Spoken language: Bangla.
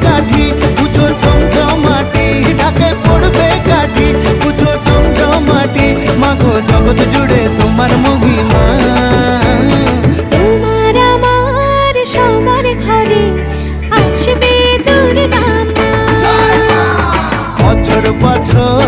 কাঠি পুজো জমজমাটি, ঢাকে পড়বে কাঠি পুজো জমজমাটি। মাগো জগৎ জুড়ে তোমার মহিমা, তোমার আমার সবার ঘরে আসবে দুর্গা মা। বছর বছর